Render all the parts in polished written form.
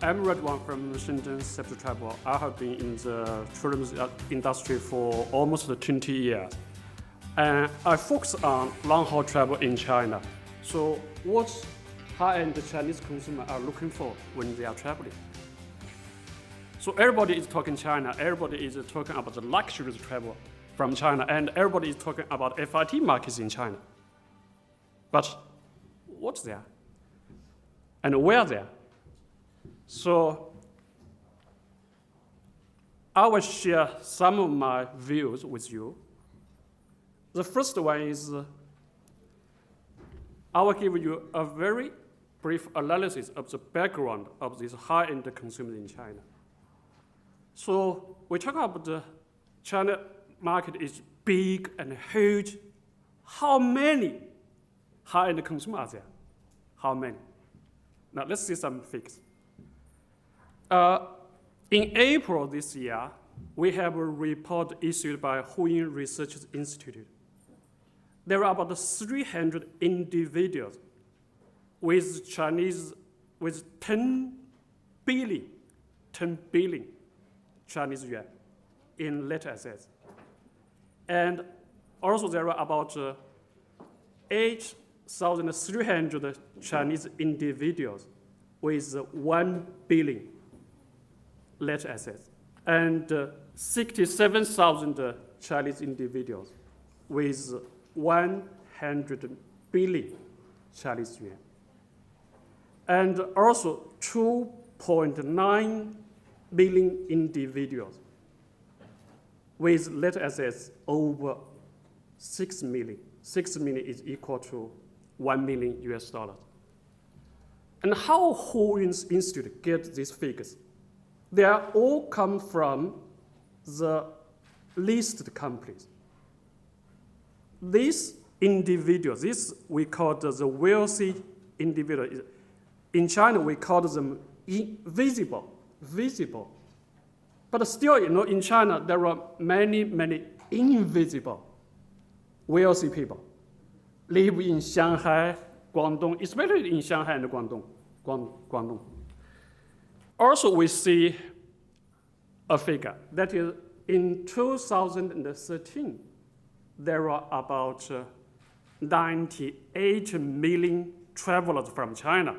I'm Wang from Shenzhen Safety Travel. I have been in the tourism industry for almost 20 years. And I focus on long-haul travel in China. So what high-end Chinese consumers are looking for when they are traveling? So everybody is talking China, everybody is talking about the luxury travel from China, and everybody is talking about FIT markets in China. But what's there? And where there? So I will share some of my views with you. The first one is I will give you a very brief analysis of the background of these high-end consumers in China. So we talk about the China market is big and huge. How many high-end consumers are there? How many? Now let's see some figures. In April this year, we have a report issued by Wang Research Institute. There are about 300 individuals with 10 billion Chinese yuan in net assets. And also there are about 8,300 Chinese individuals with 1 billion net assets, and 67,000 Chinese individuals with 100 billion Chinese yuan, and also 2.9 billion individuals with net assets over 6 million. 6 million is equal to $1 million US. And how Wang Institute get these figures? They are all come from the listed companies. These individuals, this we call the wealthy individuals. In China, we call them visible. But still, in China, there are many invisible wealthy people live in Shanghai, Guangdong, especially in Shanghai and Guangdong. Also, we see a figure that is in 2013, there are about 98 million travelers from China.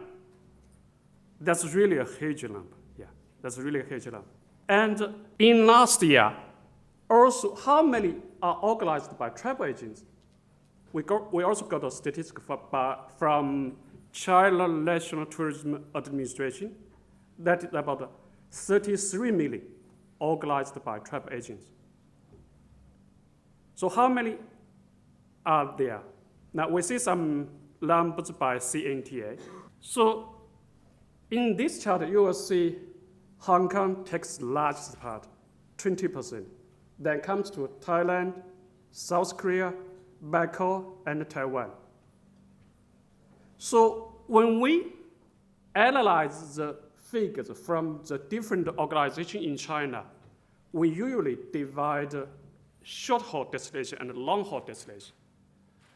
That's really a huge number. Yeah, that's really a huge number. And in last year, also, how many are organized by travel agents? We also got a statistic from China National Tourism Administration that is about 33 million organized by travel agents. So how many are there? Now we see some numbers by CNTA. So in this chart, you will see Hong Kong takes the largest part, 20%. Then comes to Thailand, South Korea, Bangkok, and Taiwan. So when we analyze the figures from the different organizations in China, we usually divide short-haul destination and long-haul destination.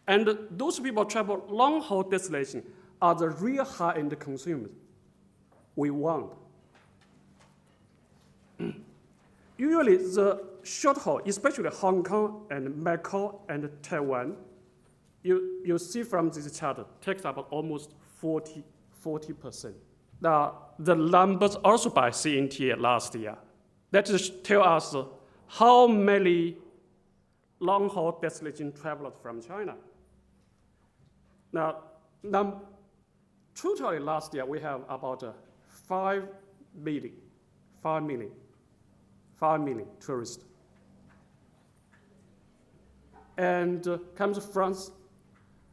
And those people travel long-haul destination are the real high-end consumers we want. Usually the short-haul, especially Hong Kong and Macau and Taiwan, you see from this chart, takes about almost 40%. Now, the numbers also by CNTA last year, that just tell us how many long-haul destination travelers from China. Now, totally last year, we have about 5 million tourists. And comes from France.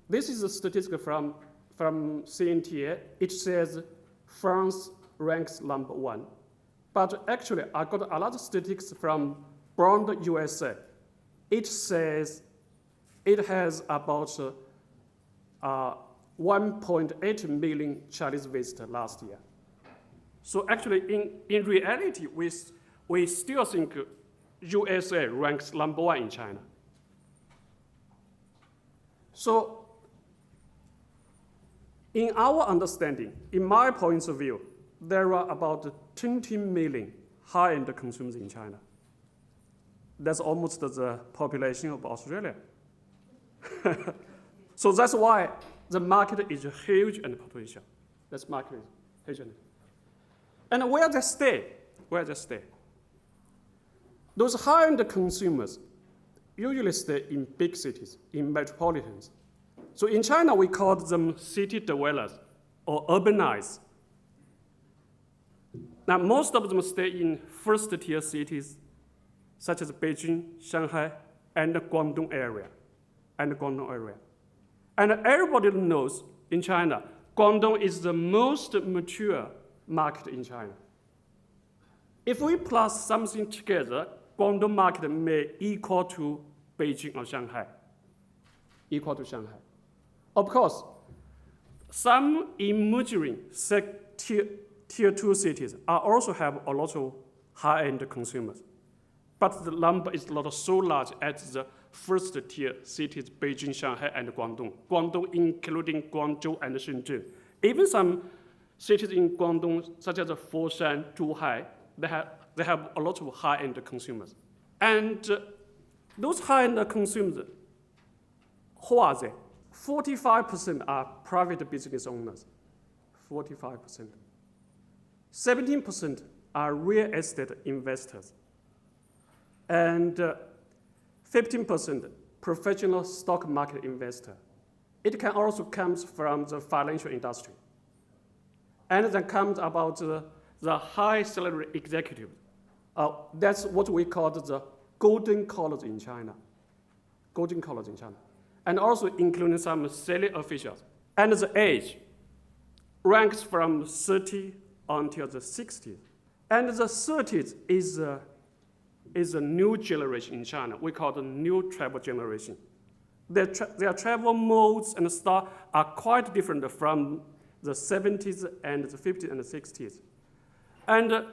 This is a statistic from CNTA. It says France ranks number 1. But actually, I got a lot of statistics from Brand USA. It says it has about 1.8 million Chinese visitors last year. So actually, in reality, we still think USA ranks number 1 in China. So in our understanding, in my point of view, there are about 20 million high-end consumers in China. That's almost the population of Australia. So that's why the market is huge and potential. This market is huge. And where they stay? Where they stay? Those high-end consumers usually stay in big cities, in metropolitans. So in China, we call them city dwellers or urbanites. Now, most of them stay in first-tier cities, such as Beijing, Shanghai, and the Guangdong area. And everybody knows in China, Guangdong is the most mature market in China. If we plus something together, Guangdong market may equal to Beijing or Shanghai. Equal to Shanghai. Of course, some emerging tier 2 cities also have a lot of high-end consumers. But the number is not so large as the first-tier cities, Beijing, Shanghai, and Guangdong. Guangdong including Guangzhou and Shenzhen. Even some cities in Guangdong, such as Foshan, Zhuhai, they have a lot of high-end consumers. And those high-end consumers, who are they? 45% are private business owners, 45%. 17% are real estate investors. And 15% professional stock market investor. It can also come from the financial industry. And then comes about the high salary executive. That's what we call the golden collars in China. Golden collars in China. And also including some salary officials. And the age ranks from 30 until the 60s. And the 30s is a new generation in China. We call it the new travel generation. Their travel modes and style are quite different from the 70s and the 50s and the 60s. And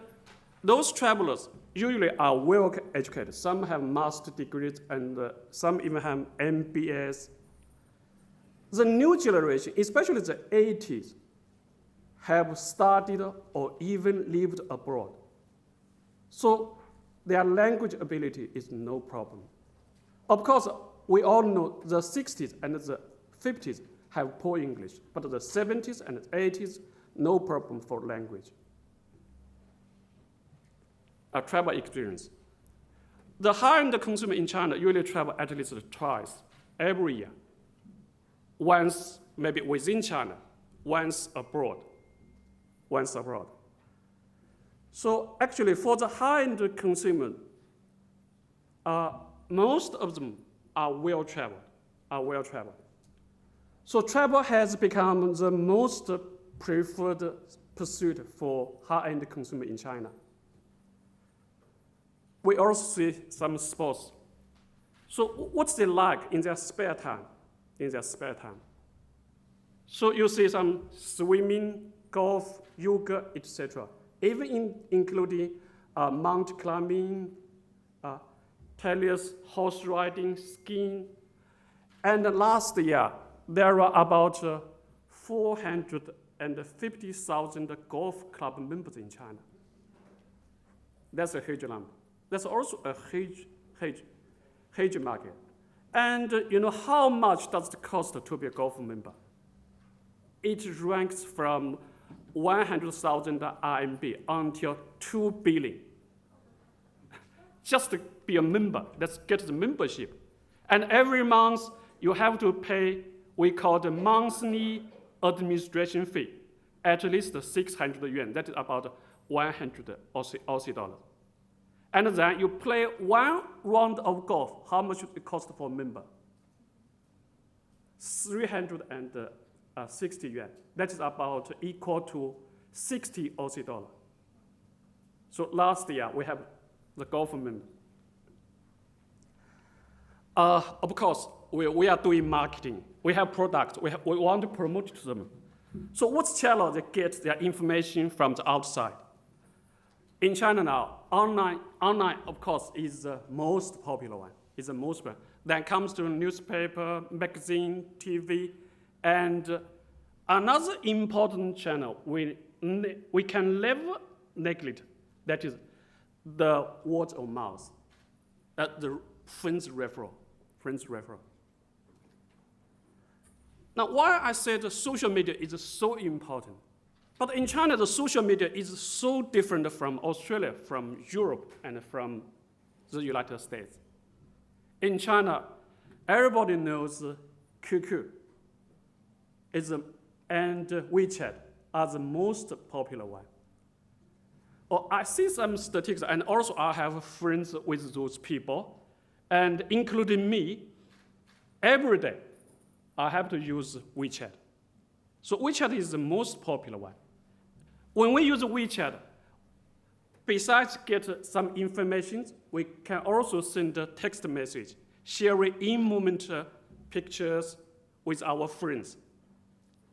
those travelers usually are well educated. Some have master's degrees and some even have MBAs. The new generation, especially the 80s, have studied or even lived abroad. So their language ability is no problem. Of course, we all know the 60s and the 50s have poor English, but the 70s and 80s, no problem for language. A travel experience. The high-end consumer in China usually travel at least twice every year. Once maybe within China, once abroad. Once abroad. So actually for the high-end consumer, most of them are well-traveled, So travel has become the most preferred pursuit for high-end consumer in China. We also see some sports. So what's they like in their spare time? So you see some swimming, golf, yoga, etc. Even including mountain climbing, tennis, horse riding, skiing. And last year, there are about 450,000 golf club members in China. That's a huge number. That's also a huge market. And you know how much does it cost to be a golf member? It ranks from 100,000 RMB until 2 billion. Just to be a member, let's get the membership. And every month, you have to pay, we call the monthly administration fee, at least 600 yuan. That is about 100 Aussie dollars. And then you play one round of golf. How much it cost for a member? 360 yuan. That is about equal to 60 Aussie dollars. So last year, we have the golf member. Of course, we are doing marketing. We have products. We want to promote to them. So what's channel they get their information from the outside? In China now, online, of course, is the most popular one. Then comes to newspaper, magazine, TV, and another important channel we we can never neglect, that is, the word of mouth, the friends referral. Now, why I said social media is so important? But in China, the social media is so different from Australia, from Europe, and from the United States. In China, everybody knows QQ and WeChat are the most popular one. I see some statistics, and also I have friends with those people, and including me, every day I have to use WeChat. So WeChat is the most popular one. When we use WeChat, besides get some information, we can also send a text message, sharing in-moment pictures with our friends.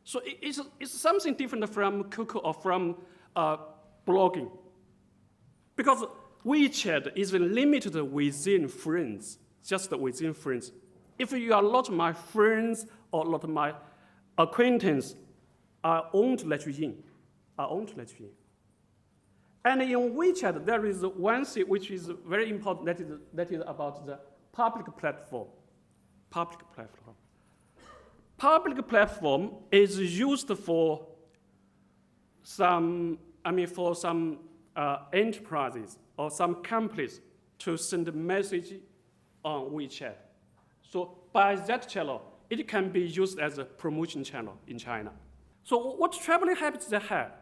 So it's something different from QQ or from blogging. Because WeChat is limited within friends, just within friends. If you are not my friends or not my acquaintance, I won't let you in. And in WeChat, there is one thing which is very important, that is about the public platform. Public platform is used for some enterprises or some companies to send a message on WeChat. So by that channel, it can be used as a promotion channel in China. So what traveling habits they have?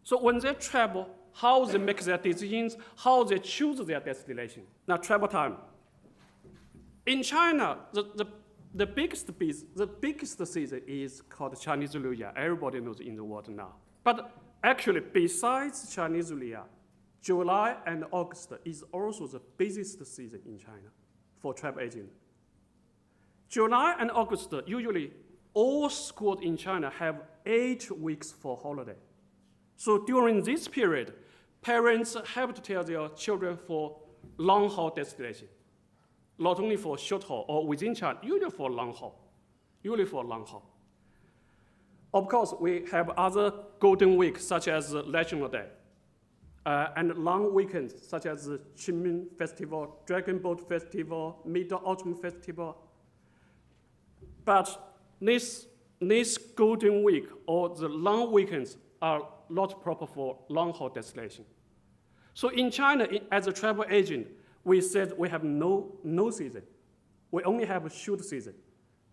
So when they travel, how they make their decisions, how they choose their destination. Now, travel time. In China, the biggest season is called Chinese New Year. Everybody knows in the world now. But actually, besides Chinese New Year, July and August is also the busiest season in China for travel agents. July and August, usually all schools in China have 8 weeks for holiday. So during this period, parents have to tell their children for long-haul destination, not only for short haul or within China, usually for long haul. Of course, we have other golden weeks, such as National Day, and long weekends, such as the Qingming Festival, Dragon Boat Festival, Mid-Autumn Festival. But this golden week or the long weekends are not proper for long-haul destination. So in China, as a travel agent, we said we have no season. We only have a shoot season.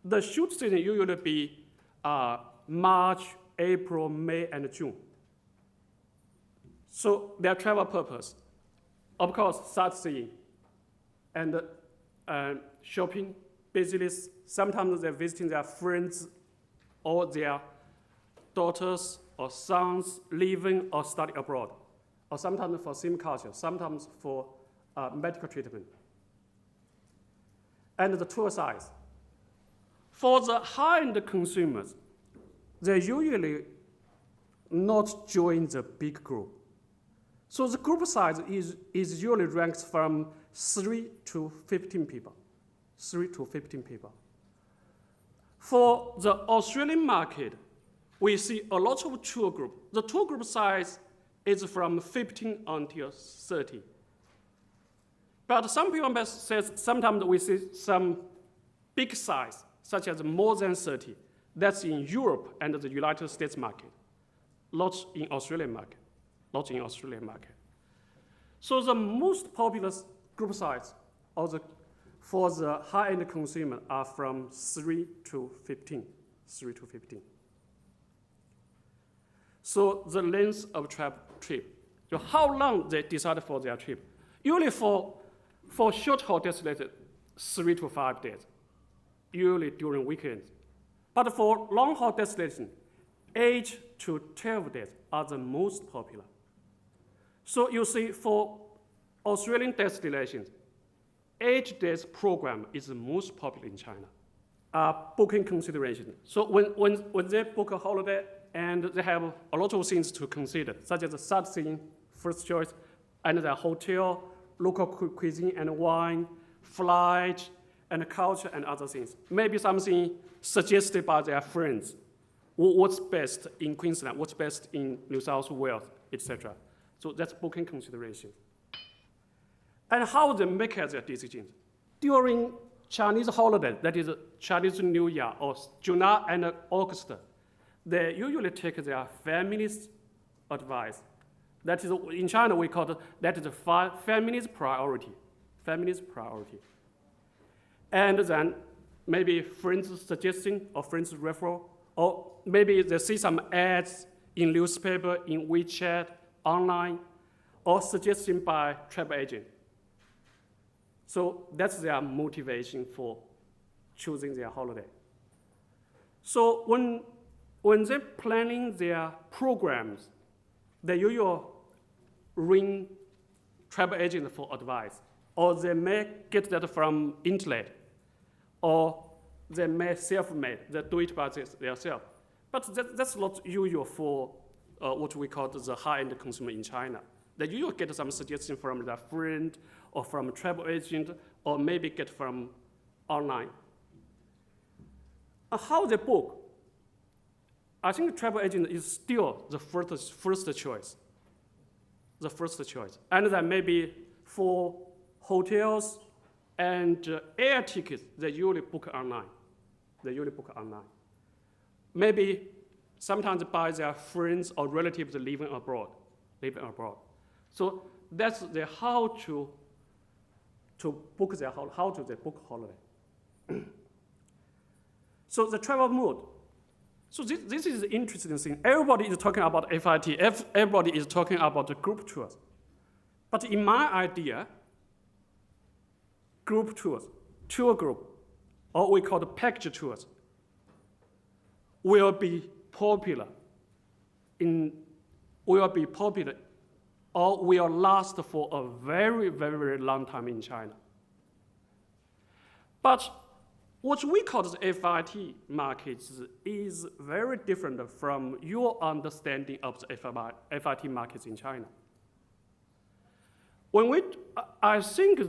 The shoot season usually be March, April, May, and June. So their travel purpose, of course, sightseeing and shopping, business. Sometimes they're visiting their friends or their daughters or sons living or study abroad, or sometimes for same culture, sometimes for medical treatment. And the tour size. For the high-end consumers, they usually not join the big group. So the group size is usually ranks from 3 to 15 people. For the Australian market, we see a lot of tour group. The tour group size is from 15 until 30. But some people say sometimes we see some big size, such as more than 30. That's in Europe and the United States market, not in Australian market. So the most popular group size for the high-end consumer are from 3 to 15. So the length of trip. So how long they decide for their trip. Usually for short-haul destination, 3 to 5 days, usually during weekends. But for long-haul destination, 8 to 12 days are the most popular. So you see, for Australian destinations, 8 days program is the most popular in China. Booking consideration. So when they book a holiday, and they have a lot of things to consider, such as sightseeing, first choice, and their hotel, local cuisine and wine, flight, and culture, and other things. Maybe something suggested by their friends. what's best in Queensland, what's best in New South Wales, etc. So that's booking consideration. And how they make their decisions. During Chinese holiday, that is Chinese New Year, or July and August, they usually take their family's advice. That is, in China, we call it, that is family's priority. Family's priority. And then maybe friends' suggestion or friends' referral, or maybe they see some ads in newspaper, in WeChat, online, or suggestion by travel agent. So that's their motivation for choosing their holiday. So when they're planning their programs, they usually ring travel agent for advice, or they may get that from internet, or they may self-made, they do it by themselves. But that's not usual for what we call the high-end consumer in China. They usually get some suggestion from their friend, or from a travel agent, or maybe get from online. How they book? I think travel agent is still the first choice. The first choice. And then maybe for hotels and air tickets, they usually book online. They usually book online. Maybe sometimes by their friends or relatives living abroad. So that's the how to book their how to they book holiday. So the travel mood. So this is the interesting thing. Everybody is talking about FIT. Everybody is talking about the group tours. But in my idea, group tours, tour group, or we call the package tours, will be popular or will last for a very, very, very long time in China. But what we call the FIT markets is very different from your understanding of the FIT markets in China. I think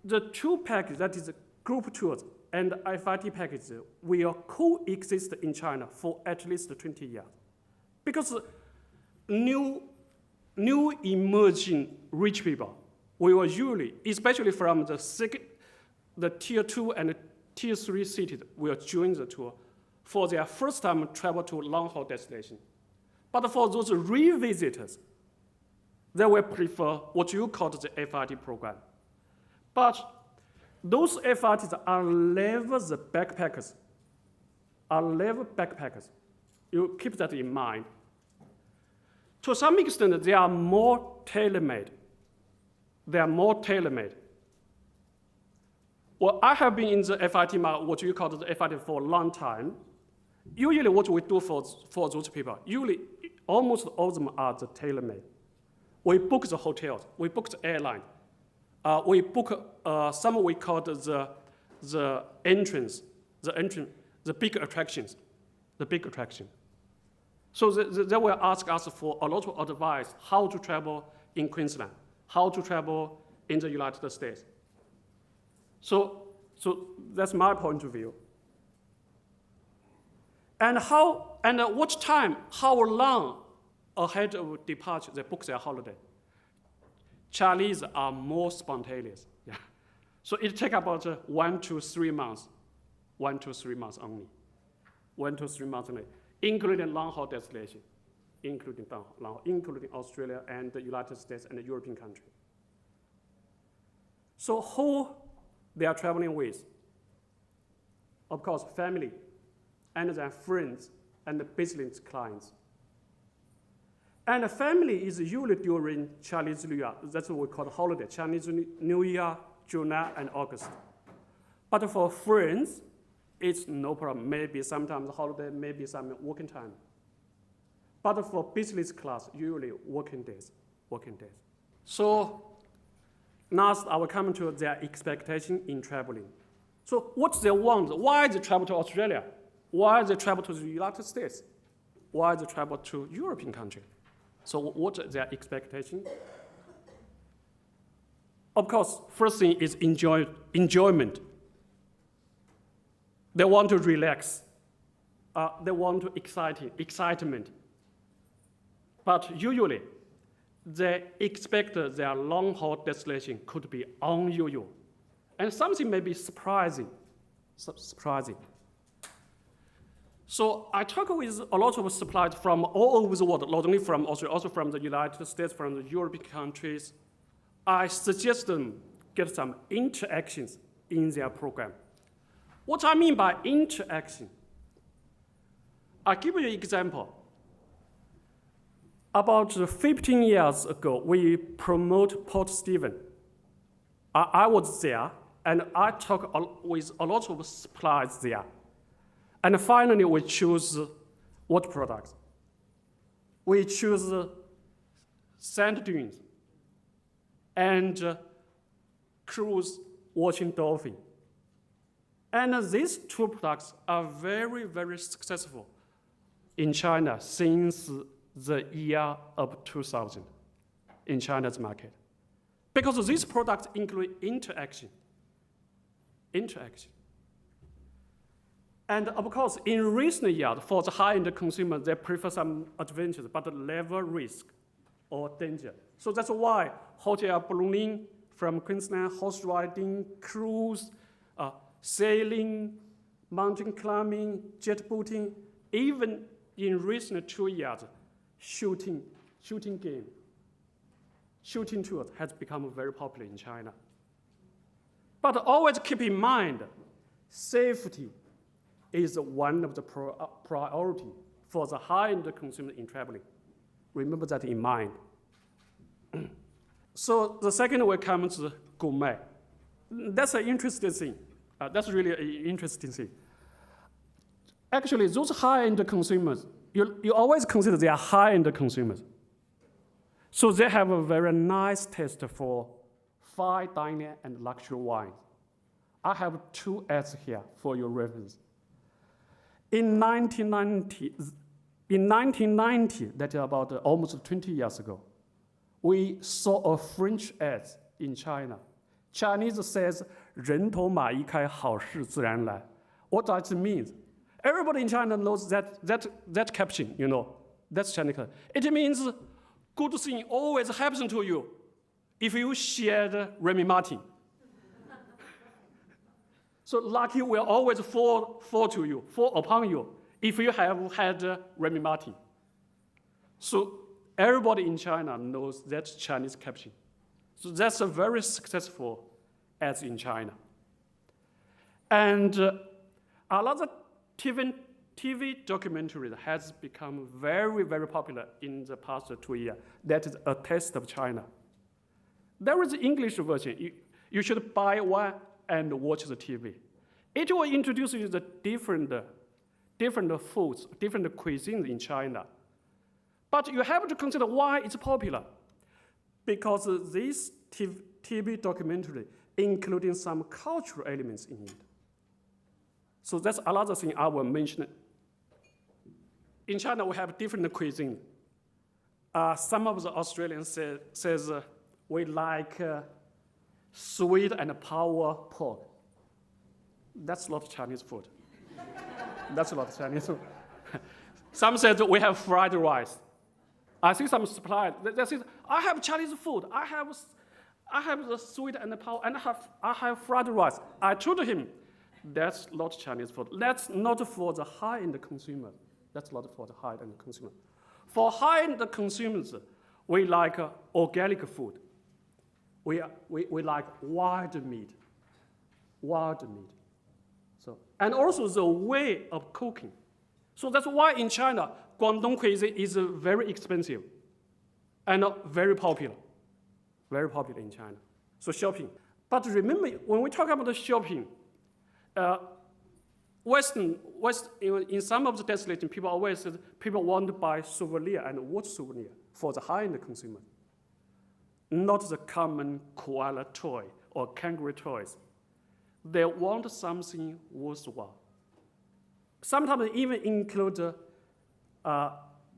the two packages, that is group tours and FIT packages, will coexist in China for at least 20 years. Because new emerging rich people will usually, especially from the tier 2 and tier 3 cities, will join the tour for their first time travel to long-haul destination. But for those revisitors, they will prefer what you call the FIT program. But those FITs are never the backpackers. You keep that in mind. To some extent, they are more tailor-made. Well, I have been in the FIT market, what you call the FIT, for a long time. Usually what we do for those people, usually almost all of them are the tailor-made. We book the hotels, we book the airline, we book some we call the big attractions. So they will ask us for a lot of advice how to travel in Queensland, how to travel in the United States. So that's my point of view. And what time, how long ahead of departure they book their holiday? Chinese are more spontaneous. Yeah. So it takes about 1 to 3 months. 1 to 3 months only. 1 to 3 months only, including long-haul destination, including Australia and the United States and the European countries. So who they are traveling with? Of course, family, and their friends, and the business clients. And the family is usually during Chinese New Year. That's what we call holiday, Chinese New Year, July, and August. But for friends, it's no problem. Maybe sometimes holiday, maybe some working time. But for business class, usually working days. So now I will come to their expectation in traveling. So what they want, why they travel to Australia? Why they travel to the United States? Why they travel to European country? So what is their expectation? Of course, first thing is enjoyment. They want to relax. they want excitement. But usually, they expect their long-haul destination could be unusual. And something may be surprising. So I talk with a lot of suppliers from all over the world, not only from Australia, also from the United States, from the European countries. I suggest them get some interactions in their program. What I mean by interaction, I'll give you an example. About 15 years ago, we promote Port Stephen. I was there, and I talked with a lot of suppliers there. And finally, we choose what products? We choose sand dunes and cruise watching dolphin. And these two products are very, very successful in China since the year of 2000 in China's market. Because these products include interaction. And of course, in recent years, for the high-end consumer, they prefer some adventures, but level risk or danger. So that's why hot air ballooning from Queensland, horse riding, cruise, sailing, mountain climbing, jet boating, even in recent 2 years, shooting tours has become very popular in China. But always keep in mind, safety is one of the priority for the high-end consumer in traveling. Remember that in mind. So the second way comes gourmet. That's an interesting thing. That's really an interesting thing. Actually, those high-end consumers, you always consider they are high-end consumers. So they have a very nice taste for fine dining and luxury wine. I have 2 ads here for your reference. In 1990, that is about almost 20 years ago, we saw a French ad in China. Chinese says, 人头马一开，好事自然来. What does it mean? Everybody in China knows that caption, you know, that's Chinese. It means good thing always happens to you if you share Remy Martin. So lucky will always fall upon you if you have had Remy Martin. So everybody in China knows that Chinese caption. So that's a very successful ad in China. And another TV documentary has become very, very popular in the past 2 years. That is A Taste of China. There is an English version. You should buy one and watch the TV. It will introduce you the different foods, different cuisines in China. But you have to consider why it's popular. Because this TV documentary including some cultural elements in it. So that's another thing I will mention. In China, we have different cuisine. Some of the Australians says we like sweet and power pork. That's not Chinese food. That's not Chinese food. Some said we have fried rice. I see some suppliers, they say, I have Chinese food. I have the sweet and the power, and I have fried rice. I told him, that's not Chinese food. That's not for the high-end consumer. That's not for the high-end consumer. For high-end consumers, we like organic food. We like wild meat. So, and also the way of cooking. So that's why in China, Guangdong cuisine is very expensive and very popular. Very popular in China. So shopping. But remember, when we talk about the shopping, in some of the destinations, people always say people want to buy souvenir, and what souvenir? For the high-end consumer. Not the common koala toy or kangaroo toys. They want something worthwhile. Sometimes they even include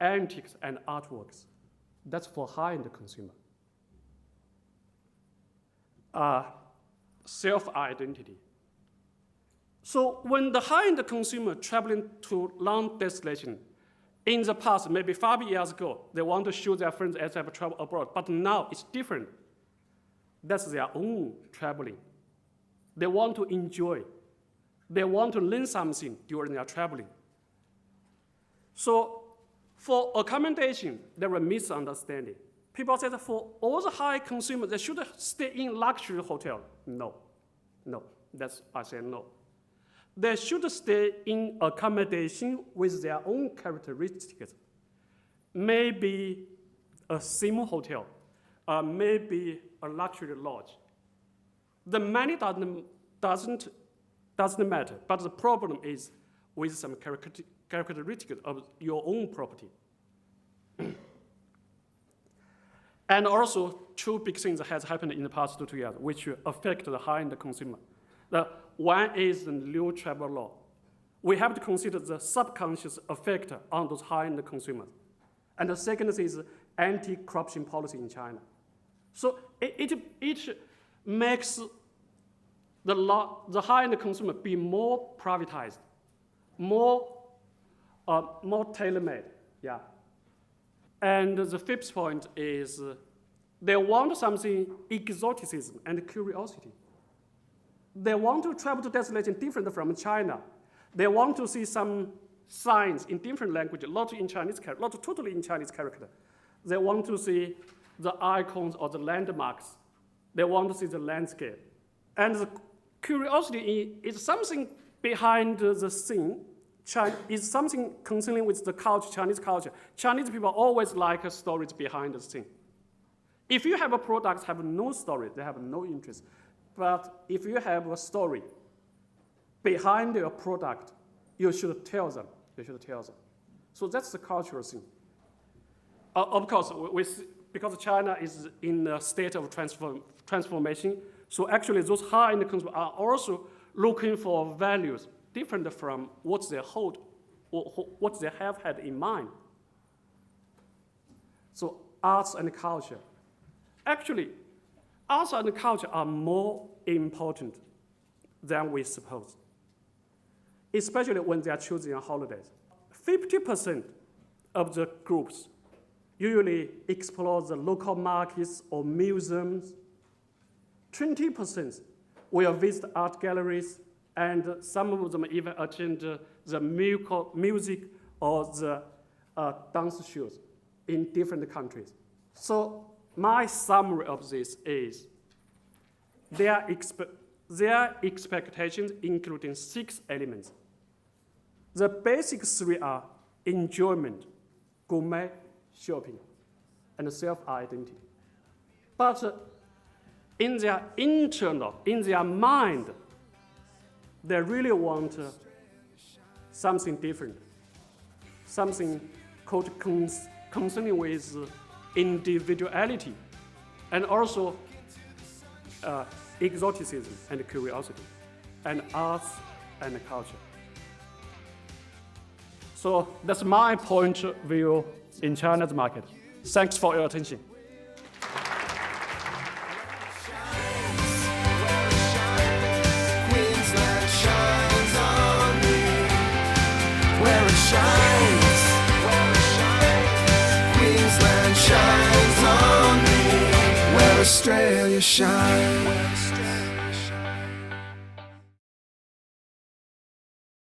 antiques and artworks. That's for high-end consumer. Self-identity. So when the high-end consumer traveling to long destination, in the past, maybe 5 years ago, they want to show their friends as they have traveled abroad, but now it's different. That's their own traveling. They want to enjoy. They want to learn something during their traveling. So for accommodation, there are misunderstanding. People say that for all the high consumers, they should stay in luxury hotel. No, I say no. They should stay in accommodation with their own characteristics. Maybe a simple hotel, maybe a luxury lodge. The money doesn't matter, but the problem is with some characteristics of your own property. And also, two big things has happened in the past 2 years, which affect the high-end consumer. One is the new travel law. We have to consider the subconscious effect on those high-end consumers. And the second is anti-corruption policy in China. So it makes the high-end consumer be more privatized, more tailor-made, yeah. And the fifth point is they want something exoticism and curiosity. They want to travel to destination different from China. They want to see some signs in different languages, not in Chinese character, not totally in Chinese character. They want to see the icons or the landmarks. They want to see the landscape. And the curiosity is something behind the scene. Is something concerning with the culture, Chinese culture. Chinese people always like stories behind the scene. If you have a product have no story, they have no interest. But if you have a story behind your product, you should tell them. So that's the cultural thing. Of course, because China is in a state of transformation, so actually those high-end consumers are also looking for values different from what they hold or what they have had in mind. So arts and culture. Actually, arts and culture are more important than we suppose, especially when they are choosing holidays. 50% of the groups usually explore the local markets or museums. 20% will visit art galleries, and some of them even attend the music or the dance shows in different countries. So my summary of this is their expectations including 6 elements. The basic 3 are enjoyment, gourmet, shopping, and self-identity. But in their mind, they really want something different, something called concerning with individuality, and also exoticism and curiosity, and arts and culture. So that's my point of view in China's market. Thanks for your attention. Shines, Queensland shines on me, where Australia shines.